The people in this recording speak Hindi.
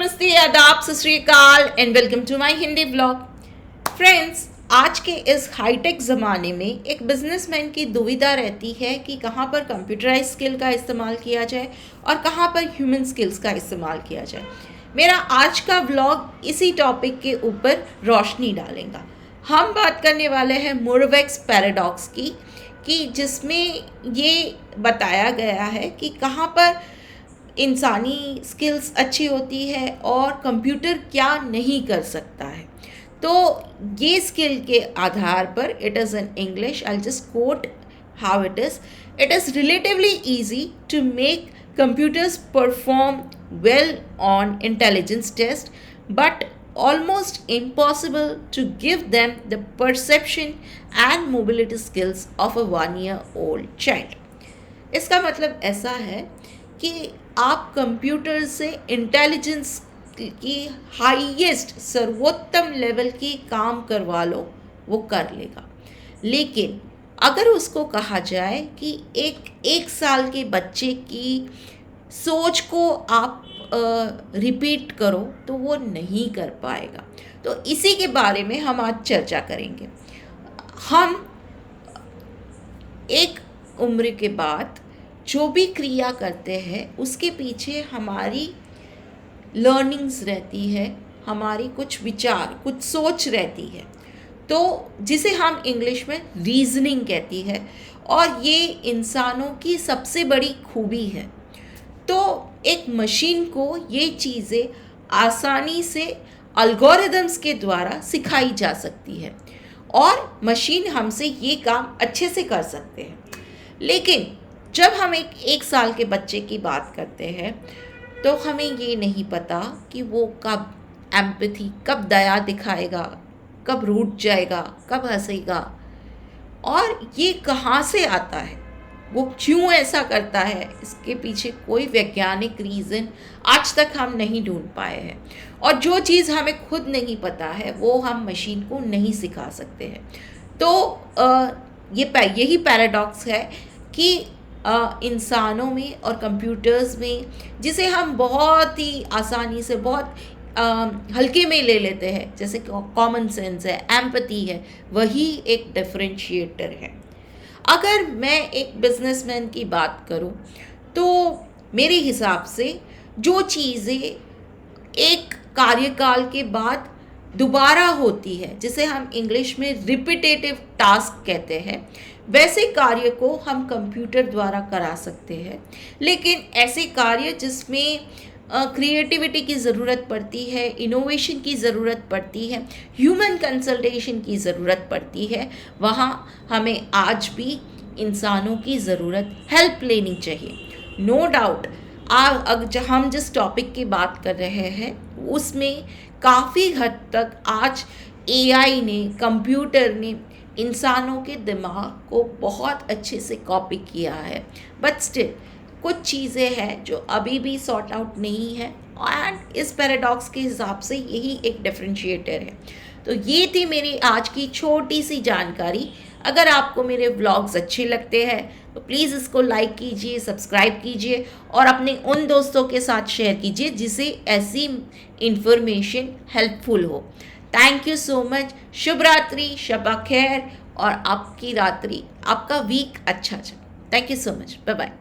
नमस्ते, आदाब, Sat Sri Akal and welcome to my Hindi blog. Friends, आज के इस हाईटेक ज़माने में एक बिजनेसमैन की दुविधा रहती है कि कहाँ पर कंप्यूटराइज स्किल का इस्तेमाल किया जाए और कहाँ पर ह्यूमन स्किल्स का इस्तेमाल किया जाए। मेरा आज का ब्लॉग इसी टॉपिक के ऊपर रोशनी डालेगा। हम बात करने वाले हैं मोरवेक्स पैराडॉक्स की, कि जिसमें ये बताया गया है कि कहाँ पर इंसानी स्किल्स अच्छी होती है और कंप्यूटर क्या नहीं कर सकता है। तो ये स्किल के आधार पर it is in English, I just quote how it is relatively easy to make computers perform well on intelligence test, but almost impossible to give them the perception and mobility skills of a 1-year-old child. इसका मतलब ऐसा है कि आप कंप्यूटर से इंटेलिजेंस की हाईएस्ट सर्वोत्तम लेवल की काम करवा लो, वो कर लेगा। लेकिन अगर उसको कहा जाए कि एक साल के बच्चे की सोच को आप रिपीट करो, तो वो नहीं कर पाएगा। तो इसी के बारे में हम आज चर्चा करेंगे। हम एक उम्र के बाद जो भी क्रिया करते हैं उसके पीछे हमारी लर्निंग्स रहती है, हमारी कुछ विचार, कुछ सोच रहती है, तो जिसे हम इंग्लिश में रीजनिंग कहती है, और ये इंसानों की सबसे बड़ी खूबी है। तो एक मशीन को ये चीज़ें आसानी से अल्गोरिदम्स के द्वारा सिखाई जा सकती है और मशीन हमसे ये काम अच्छे से कर सकते हैं। लेकिन जब हम एक साल के बच्चे की बात करते हैं तो हमें ये नहीं पता कि वो कब एम्पैथी, कब दया दिखाएगा, कब रूठ जाएगा, कब हंसेगा, और ये कहाँ से आता है, वो क्यों ऐसा करता है, इसके पीछे कोई वैज्ञानिक रीज़न आज तक हम नहीं ढूंढ पाए हैं। और जो चीज़ हमें खुद नहीं पता है वो हम मशीन को नहीं सिखा सकते हैं। तो यही पैराडॉक्स है कि इंसानों में और कंप्यूटर्स में, जिसे हम बहुत ही आसानी से, बहुत हल्के में ले लेते हैं, जैसे कॉमन सेंस है, एम्पैथी है, वही एक डिफरेंशिएटर है। अगर मैं एक बिजनेसमैन की बात करूं तो मेरे हिसाब से जो चीज़ें एक कार्यकाल के बाद दोबारा होती है, जिसे हम इंग्लिश में रिपीटेटिव टास्क कहते हैं, वैसे कार्य को हम कंप्यूटर द्वारा करा सकते हैं। लेकिन ऐसे कार्य जिसमें क्रिएटिविटी की ज़रूरत पड़ती है, इनोवेशन की ज़रूरत पड़ती है, ह्यूमन कंसल्टेशन की ज़रूरत पड़ती है, वहाँ हमें आज भी इंसानों की ज़रूरत, हेल्प लेनी चाहिए। नो डाउट हम जिस टॉपिक की बात कर रहे हैं उसमें काफ़ी हद तक आज एआई ने, कंप्यूटर ने इंसानों के दिमाग को बहुत अच्छे से कॉपी किया है, बट स्टिल कुछ चीज़ें हैं जो अभी भी सॉर्ट आउट नहीं है, एंड इस पैराडॉक्स के हिसाब से यही एक डिफरेंशिएटर है। तो ये थी मेरी आज की छोटी सी जानकारी। अगर आपको मेरे व्लॉग्स अच्छे लगते हैं तो प्लीज़ इसको लाइक कीजिए, सब्सक्राइब कीजिए और अपने उन दोस्तों के साथ शेयर कीजिए जिसे ऐसी इंफॉर्मेशन हेल्पफुल हो। Thank you so much. शुभ रात्रि, शब खैर, और आपकी रात्रि, आपका वीक अच्छा चले। Thank you so much. Bye bye.